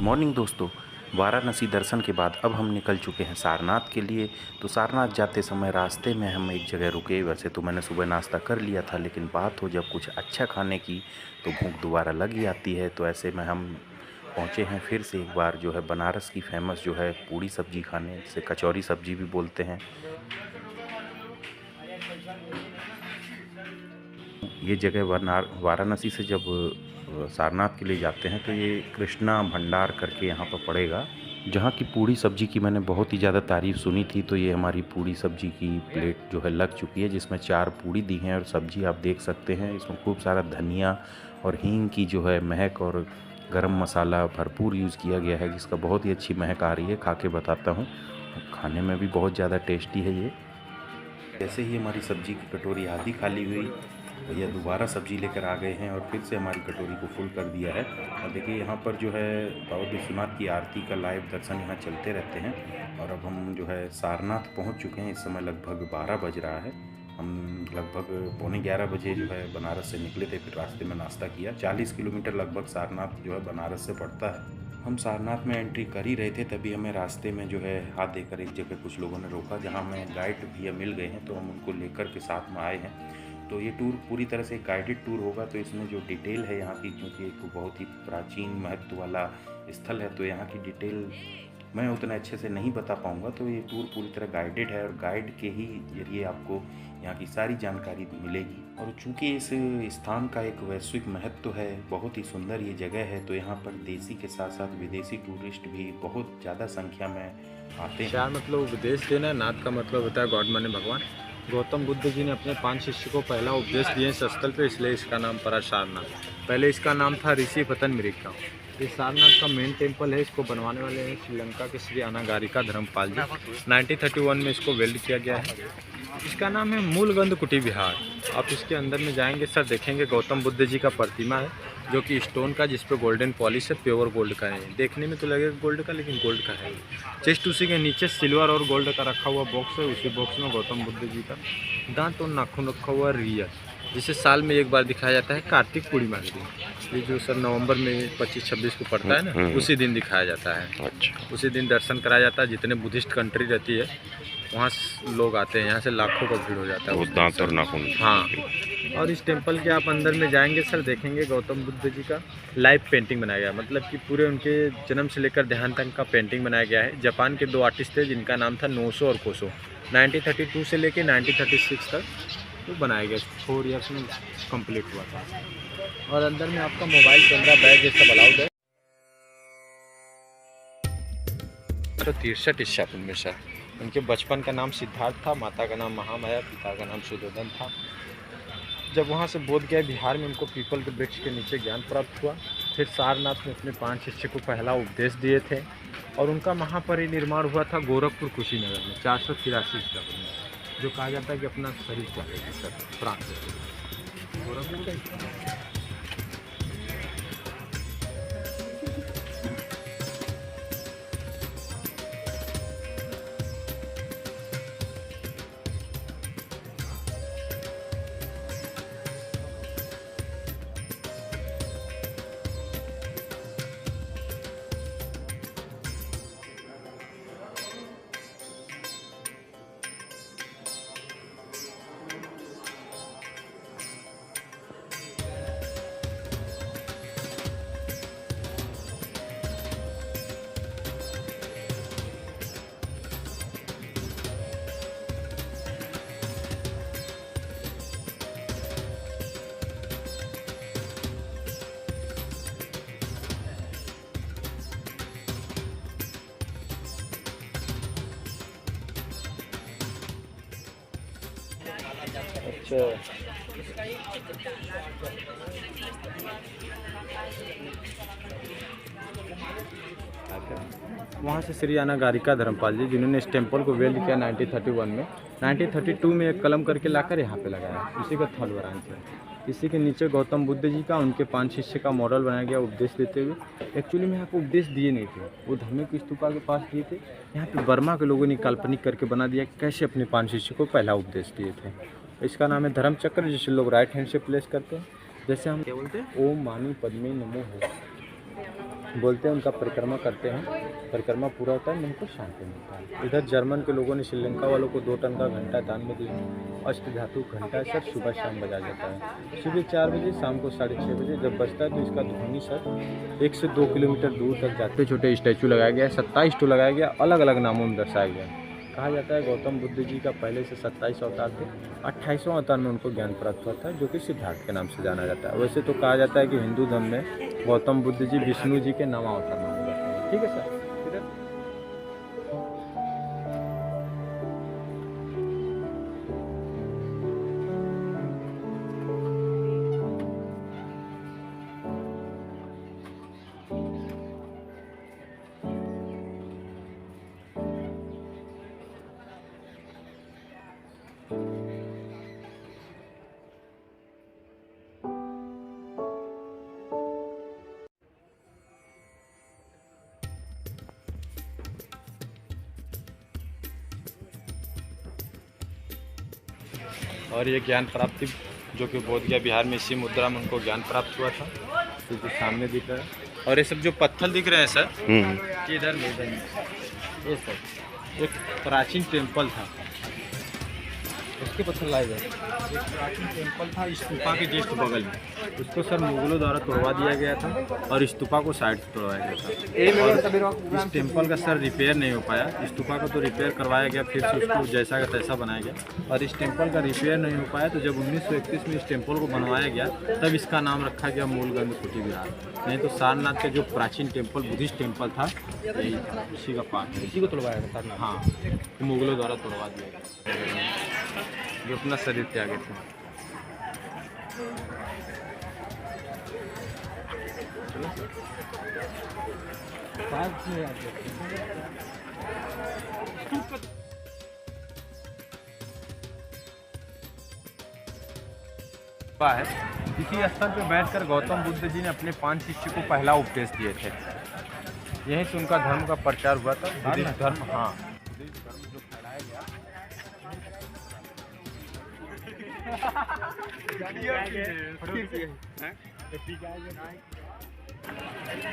Morning दोस्तों। वाराणसी दर्शन के बाद अब हम निकल चुके हैं सारनाथ के लिए। तो सारनाथ जाते समय रास्ते में हम एक जगह रुके। वैसे तो मैंने सुबह नाश्ता कर लिया था, लेकिन बात हो जब कुछ अच्छा खाने की तो भूख दोबारा लग ही आती है। तो ऐसे में हम पहुँचे हैं फिर से एक बार जो है बनारस की फेमस जो है पूड़ी सब्जी खाने, जिसे कचौरी सब्जी भी बोलते हैं। ये जगह वाराणसी से जब सारनाथ के लिए जाते हैं तो ये कृष्णा भंडार करके यहाँ पर पड़ेगा, जहाँ की पूड़ी सब्जी की मैंने बहुत ही ज़्यादा तारीफ़ सुनी थी। तो ये हमारी पूड़ी सब्जी की प्लेट जो है लग चुकी है, जिसमें 4 पूड़ी दी हैं और सब्जी आप देख सकते हैं। इसमें खूब सारा धनिया और हींग की जो है महक और गरम मसाला भरपूर यूज़ किया गया है, जिसका बहुत ही अच्छी महक आ रही है। खा के बताता हूँ, खाने में भी बहुत ज़्यादा टेस्टी है ये। जैसे ही हमारी सब्जी की कटोरी आधी खाली हुई, भैया दोबारा सब्जी लेकर आ गए हैं और फिर से हमारी कटोरी को फुल कर दिया है। और देखिए यहाँ पर जो है बाबा विश्वनाथ की आरती का लाइव दर्शन यहाँ चलते रहते हैं। और अब हम जो है सारनाथ पहुँच चुके हैं। इस समय लगभग 12 बज रहा है। हम लगभग पौने 11 बजे जो है बनारस से निकले थे, फिर रास्ते में नाश्ता किया। 40 किलोमीटर लगभग सारनाथ जो है बनारस से पड़ता है। हम सारनाथ में एंट्री कर ही रहे थे, तभी हमें रास्ते में जो है हाथ देकर एक जगह कुछ लोगों ने रोका, जहाँ हमें गाइड भैया मिल गए हैं। तो हम उनको लेकर के साथ में आए हैं। तो ये टूर पूरी तरह से गाइडेड टूर होगा। तो इसमें जो डिटेल है यहाँ की, क्योंकि एक बहुत ही प्राचीन महत्व वाला स्थल है, तो यहाँ की डिटेल मैं उतना अच्छे से नहीं बता पाऊँगा। तो ये टूर पूरी तरह गाइडेड है और गाइड के ही जरिए आपको यहाँ की सारी जानकारी मिलेगी। और चूँकि इस स्थान का एक वैश्विक महत्व है, बहुत ही सुंदर ये जगह है, तो यहाँ पर देसी के साथ साथ विदेशी टूरिस्ट भी बहुत ज़्यादा संख्या में आते हैं। चार मतलब उपदेश देना, नाथ का मतलब होता है गॉड माने भगवान। गौतम बुद्ध जी ने अपने 5 शिष्य को पहला उपदेश दिए इस स्थल पे, इसलिए इसका नाम पड़ा सारनाथ। पहले इसका नाम था ऋषि पतन मृगा। ये सारनाथ का मेन टेम्पल है। इसको बनवाने वाले हैं श्रीलंका के श्री अनागारिका धर्मपाल जी। 1931 में इसको वेल्ड किया गया है। इसका नाम है मूलगंध कुटी विहार। आप इसके अंदर में जाएंगे सर, देखेंगे गौतम बुद्ध जी का प्रतिमा है, जो कि स्टोन का, जिस पे गोल्डन पॉलिश है, प्योर गोल्ड का है। देखने में तो लगेगा गोल्ड का, लेकिन गोल्ड का है। जस्ट उसी के नीचे सिल्वर और गोल्ड का रखा हुआ बॉक्स है। उसी बॉक्स में गौतम बुद्ध जी का दांत और नाखून रखा हुआ रियल, जिसे साल में एक बार दिखाया जाता है कार्तिक पूर्णिमा के दिन। ये जो सर नवंबर में 25-26 को पड़ता है ना, उसी दिन दिखाया जाता है। अच्छा, उसी दिन दर्शन कराया जाता है। जितने बुद्धिस्ट कंट्री रहती है वहाँ लोग आते हैं, यहाँ से लाखों का भीड़ हो जाता है। उस दांत और नाखून, हाँ। और इस टेम्पल के आप अंदर में जाएंगे सर, देखेंगे गौतम बुद्ध जी का लाइव पेंटिंग बनाया गया है। मतलब कि पूरे उनके जन्म से लेकर देहांत तक का पेंटिंग बनाया गया है। जापान के 2 आर्टिस्ट थे, जिनका नाम था नोसो और कोसो। 1932 से लेकर 1936 तक वो बनाया गया। 4 ईयर्स में कंप्लीट हुआ था। और अंदर में आपका मोबाइल कैमरा, बैग, ये सब अलाउड है। तो 63 ईस्वी में सर उनके बचपन का नाम सिद्धार्थ था, माता का नाम महामाया, पिता का नाम सुदोधन था। जब वहाँ से बोध गया बिहार में, उनको पीपल के वृक्ष के नीचे ज्ञान प्राप्त हुआ। फिर सारनाथ में अपने 5 शिष्य को पहला उपदेश दिए थे और उनका महापरिनिर्वाण हुआ था गोरखपुर कुशीनगर में 483 ईस्वी में, जो कहा जाता है कि अपना शरीर चाहिए सर प्राण गोरखपुर। अच्छा, वहाँ से श्री अनागारिका धर्मपाल जी, जिन्होंने इस टेम्पल को वेल्ड किया 1931 में। 1932 में एक कलम करके लाकर यहाँ पे लगाया, उसी का थल वरांच है। इसी के नीचे गौतम बुद्ध जी का, उनके 5 शिष्य का मॉडल बनाया गया उपदेश देते हुए। एक्चुअली में यहाँ पे उपदेश दिए नहीं थे, वो धार्मिक स्तूपा के पास दिए थे। यहाँ पे बर्मा के लोगों ने काल्पनिक करके बना दिया कि कैसे अपने 5 शिष्य को पहला उपदेश दिए थे। इसका नाम है धर्म चक्र, जिसे लोग राइट हैंड से प्लेस करते हैं। जैसे हम क्या बोलते हैं, ओम मानी पद्मे नमो हो। बोलते हैं, उनका परिक्रमा करते हैं। परिक्रमा पूरा होता है, मन को शांति मिलता है। इधर जर्मन के लोगों ने श्रीलंका वालों को 2 टन का घंटा दान में दिया। अष्ट धातु घंटा सर सुबह शाम बजा जाता है। सुबह 4 बजे, शाम को 6:30 बजे जब बजता है तो इसका ध्वनि सर 1 से 2 किलोमीटर दूर तक जाते। छोटे स्टैचू लगाया गया है, 27 टू लगाया गया, अलग अलग नामों में दर्शाया गया है। कहा जाता है गौतम बुद्ध जी का पहले से 27 अवतार थे। 28वां अवतार में उनको ज्ञान प्राप्त हुआ था, जो कि सिद्धार्थ के नाम से जाना जाता है। वैसे तो कहा जाता है कि हिंदू धर्म में गौतम बुद्ध जी विष्णु जी के 9वां अवतार माने जाते हैं। ठीक है सर। और ये ज्ञान प्राप्ति जो कि बोध गया बिहार में, इसी मुद्रा में उनको ज्ञान प्राप्त हुआ था, तो जो सामने दिख रहा है। और ये सब जो पत्थर दिख रहे हैं सर, ये इधर में ये सर एक प्राचीन टेम्पल था, उसके पत्थर लाए गए। एक प्राचीन टेम्पल था स्तूपा के जस्ट बगल में, उसको सर मुगलों द्वारा तोड़वा दिया गया था और स्तूपा को साइड से तोड़वाया गया था। और इस टेम्पल का सर रिपेयर नहीं हो पाया। स्तूपा को तो रिपेयर करवाया गया, फिर से उसको जैसा का तैसा बनाया गया, और इस टेम्पल का रिपेयर नहीं हो पाया। तो जब 1931 में इस टेम्पल को बनवाया गया, तब इसका नाम रखा गया मूलगंध कुटी विहार। नहीं तो सारनाथ का जो प्राचीन टेम्पल, बुद्धिस्ट टेम्पल था, यही था, इसी का पार्ट, इसी को तोड़वाया गया सारनाथ। हाँ, मुगलों द्वारा तोड़वा दिया गया, जो अपना शरीर त्यागे थे। है इसी स्थल पर बैठकर गौतम बुद्ध जी ने अपने 5 शिष्य को पहला उपदेश दिए थे। यहीं से उनका धर्म का प्रचार हुआ था, बुद्धिस्ट धर्म। हाँ, बुद्धिस्ट धर्म जो फैलाया गया।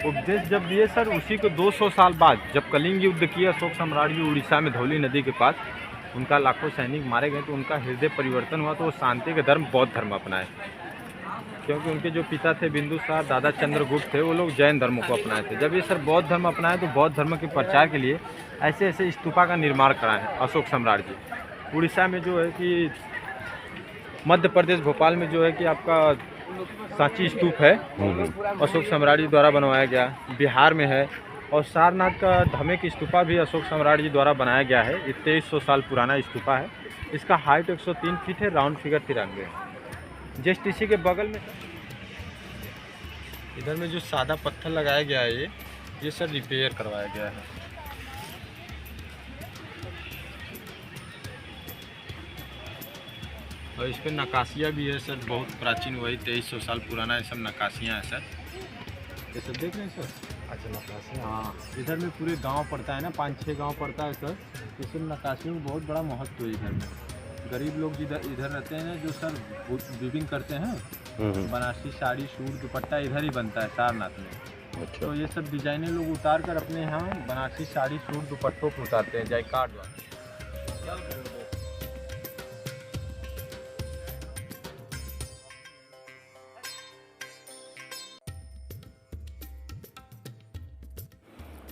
उपदेश जब दिए सर, उसी को 200 साल बाद जब कलिंग युद्ध किया अशोक सम्राट जी उड़ीसा में धौली नदी के पास, उनका लाखों सैनिक मारे गए, तो उनका हृदय परिवर्तन हुआ, तो वो शांति का धर्म, बौद्ध धर्म अपनाए। क्योंकि उनके जो पिता थे बिंदुसार, दादा चंद्रगुप्त थे, वो लोग जैन धर्म को अपनाए थे। जब ये सर बौद्ध धर्म अपनाए, तो बौद्ध धर्म के प्रचार के लिए ऐसे ऐसे स्तूपा का निर्माण कराए अशोक सम्राट जी। उड़ीसा में जो है कि मध्य प्रदेश भोपाल में जो है कि आपका सांची स्तूप है, अशोक सम्राट जी द्वारा बनवाया गया। बिहार में है, और सारनाथ का धमेक स्तूपा भी अशोक सम्राट जी द्वारा बनाया गया है। ये 2300 साल पुराना स्तूपा है। इसका हाइट 103 फीट है, राउंड फिगर 93 है। जस्ट इसी के बगल में इधर में जो सादा पत्थर लगाया गया है, ये सर रिपेयर करवाया गया है। और इस पर नक्काशियाँ भी है सर, बहुत प्राचीन, वही 2300 साल पुराना ये सब नक्काशियाँ हैं सर। ये सब देख रहे हैं सर। अच्छा, नक्काशियाँ। हाँ, इधर में पूरे गांव पड़ता है ना, 5-6 गांव पड़ता है सर। इस नक्काशियों में बहुत बड़ा महत्व है इधर में। गरीब लोग इधर रहते हैं, जो सर वीविंग करते हैं, बनारसी साड़ी, सूट, दुपट्टा इधर ही बनता है सारनाथ में। अच्छा। तो ये सब डिजाइने लोग उतार कर अपने यहाँ बनारसी साड़ी, सूट, दुपट्टों पर उतारते हैं, जायकार द्वारा।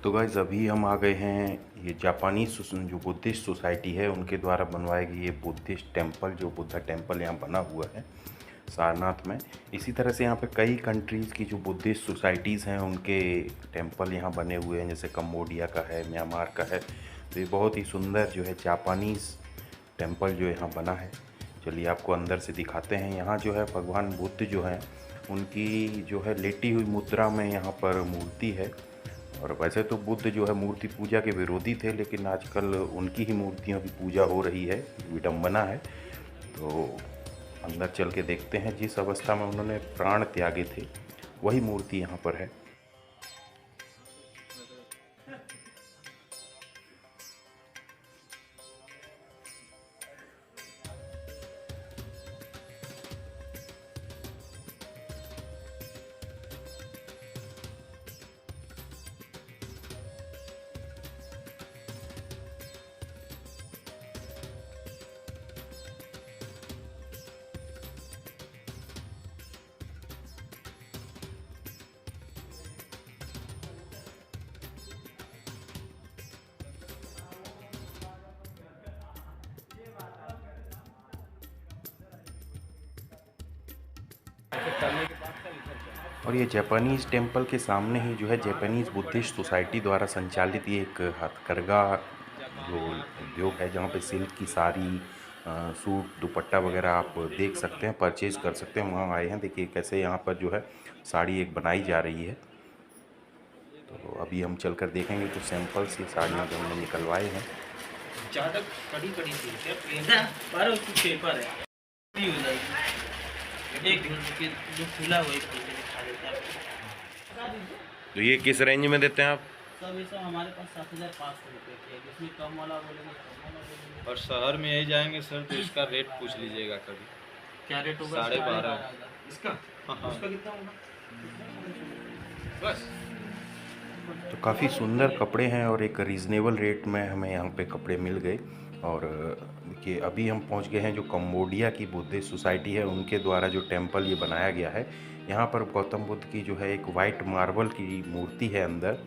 तो गाइस अभी हम आ गए हैं ये जापानीज जो बुद्धिस्ट सोसाइटी है, उनके द्वारा बनवाए गए ये बुद्धिस्ट टेम्पल, जो बुद्धा टेम्पल यहाँ बना हुआ है सारनाथ में। इसी तरह से यहाँ पे कई कंट्रीज़ की जो बुद्धिस्ट सोसाइटीज़ हैं, उनके टेम्पल यहाँ बने हुए हैं, जैसे कम्बोडिया का है, म्यांमार का है। तो ये बहुत ही सुंदर जो है जापानीज़ टेम्पल जो यहाँ बना है। चलिए आपको अंदर से दिखाते हैं। यहाँ जो है भगवान बुद्ध जो हैं, उनकी जो है लेटी हुई मुद्रा में यहाँ पर मूर्ति है। और वैसे तो बुद्ध जो है मूर्ति पूजा के विरोधी थे, लेकिन आजकल उनकी ही मूर्तियों की पूजा हो रही है, विडम्बना है। तो अंदर चल के देखते हैं। जिस अवस्था में उन्होंने प्राण त्यागे थे, वही मूर्ति यहाँ पर है। चलने के बाद सर इधर चलें। और ये जापानीज़ टेम्पल के सामने ही जो है जापानीज़ बुद्धिस्ट सोसाइटी द्वारा संचालित ये एक हथकरघा जो जापान, उद्योग है, जहाँ पे सिल्क की इंडोनेशिया, साड़ी सूट दुपट्टा वगैरह आप देख सकते हैं, परचेज़ कर सकते हैं। वहाँ आए हैं, देखिए कैसे यहाँ पर जो है साड़ी एक बनाई जा रही है। तो अभी हम चलकर देखेंगे कुछ सैंपल्स ये साड़ियाँ जो हमने निकलवाए हैं। ज़्यादा कड़ी कड़ी सिल्क है, प्लेन पर उसकी पेपर है, नहीं हो जाएगी। एक मिनट के जो खुला हुआ एक मिनट दिखा देता है। तो ये किस रेंज में देते हैं आप? सब ये सब हमारे पास 7,500 रुपये के है, जिसमें कम वाला बोलेंगे कम वाला बोलेंगे। और शहर में यही जाएंगे सर तो इसका रेट पूछ लीजिएगा कभी। क्या रेट होगा? 12,500 इसका। हाँ उसका कितना होगा? बस। तो काफ़ी सुंदर कपड़े हैं और एक रीज़नेबल रेट में हमें यहाँ पे कपड़े मिल गए। और देखिए अभी हम पहुँच गए हैं जो कंबोडिया की बुद्धिस्ट सोसाइटी है, उनके द्वारा जो टेम्पल ये बनाया गया है। यहाँ पर गौतम बुद्ध की जो है एक वाइट मार्बल की मूर्ति है अंदर,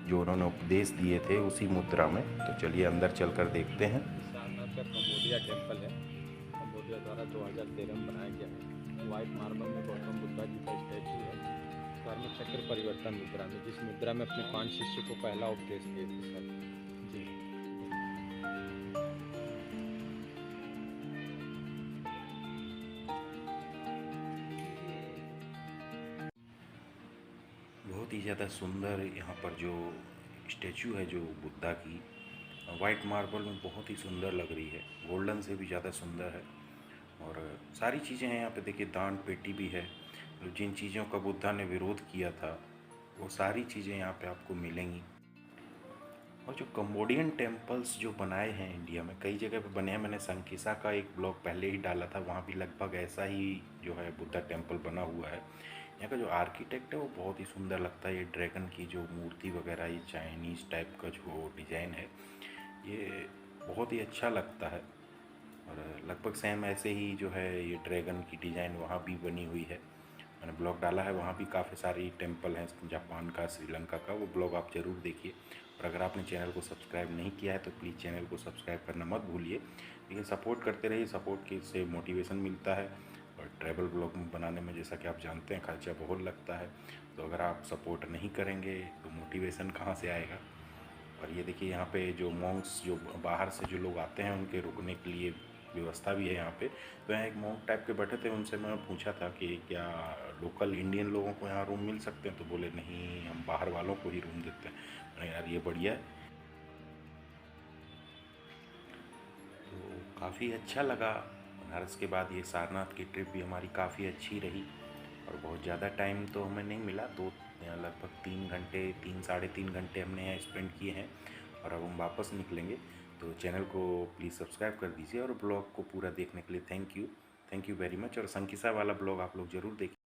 जो उन्होंने उपदेश दिए थे उसी मुद्रा में। तो चलिए अंदर चलकर देखते हैं। सारनाथ का कंबोडिया टेम्पल है, कंबोडिया द्वारा 2013 में बनाया गया है। वाइट मार्बल में गौतम बुद्धा जी का स्टैचू है, कर्म चक्र परिवर्तन मुद्रा में, जिस मुद्रा में अपने 5 शिष्य को पहला उपदेश दिए थे सर जी। बहुत ही ज़्यादा सुंदर यहाँ पर जो स्टैचू है जो बुद्धा की, वाइट मार्बल में बहुत ही सुंदर लग रही है, गोल्डन से भी ज़्यादा सुंदर है। और सारी चीज़ें हैं यहाँ पे, देखिए दान पेटी भी है, जिन चीज़ों का बुद्धा ने विरोध किया था वो सारी चीज़ें यहाँ पे आपको मिलेंगी। और जो कंबोडियन टेम्पल्स जो बनाए हैं इंडिया में कई जगह पे बने हैं, मैंने संकिसा का एक ब्लॉग पहले ही डाला था, वहाँ भी लगभग ऐसा ही जो है बुद्धा टेम्पल बना हुआ है। यहाँ का जो आर्किटेक्ट है वो बहुत ही सुंदर लगता है, ये ड्रैगन की जो मूर्ति वगैरह, ये चाइनीज़ टाइप का जो डिज़ाइन है ये बहुत ही अच्छा लगता है। और लगभग सेम ऐसे ही जो है ये ड्रैगन की डिज़ाइन वहाँ भी बनी हुई है, मैंने ब्लॉग डाला है, वहाँ भी काफ़ी सारी टेम्पल हैं जापान का, श्रीलंका का, वो ब्लॉग आप ज़रूर देखिए। और अगर आपने चैनल को सब्सक्राइब नहीं किया है तो प्लीज़ चैनल को सब्सक्राइब करना मत भूलिए, लेकिन सपोर्ट करते रहिए, सपोर्ट के से मोटिवेशन मिलता है। और ट्रैवल ब्लॉग बनाने में जैसा कि आप जानते हैं खर्चा बहुत लगता है, तो अगर आप सपोर्ट नहीं करेंगे तो मोटिवेशन कहाँ से आएगा। और ये देखिए यहाँ पे जो मॉन्क्स जो बाहर से जो लोग आते हैं उनके रुकने के लिए व्यवस्था भी है यहाँ पे। तो यहाँ एक मॉन्क टाइप के बैठे थे, उनसे मैं पूछा था कि क्या लोकल इंडियन लोगों को यहाँ रूम मिल सकते हैं, तो बोले नहीं, हम बाहर वालों को ही रूम देते हैं। मैंने यार ये बढ़िया है। तो काफ़ी अच्छा लगा बनारस के बाद, ये सारनाथ की ट्रिप भी हमारी काफ़ी अच्छी रही। और बहुत ज़्यादा टाइम तो हमें नहीं मिला, लगभग 3 घंटे, 3 साढ़े 3 घंटे हमने यहाँ स्पेंड किए हैं। और अब हम वापस निकलेंगे। तो चैनल को प्लीज़ सब्सक्राइब कर दीजिए और ब्लॉग को पूरा देखने के लिए थैंक यू वेरी मच। और संकिसा वाला ब्लॉग आप लोग ज़रूर देखिए।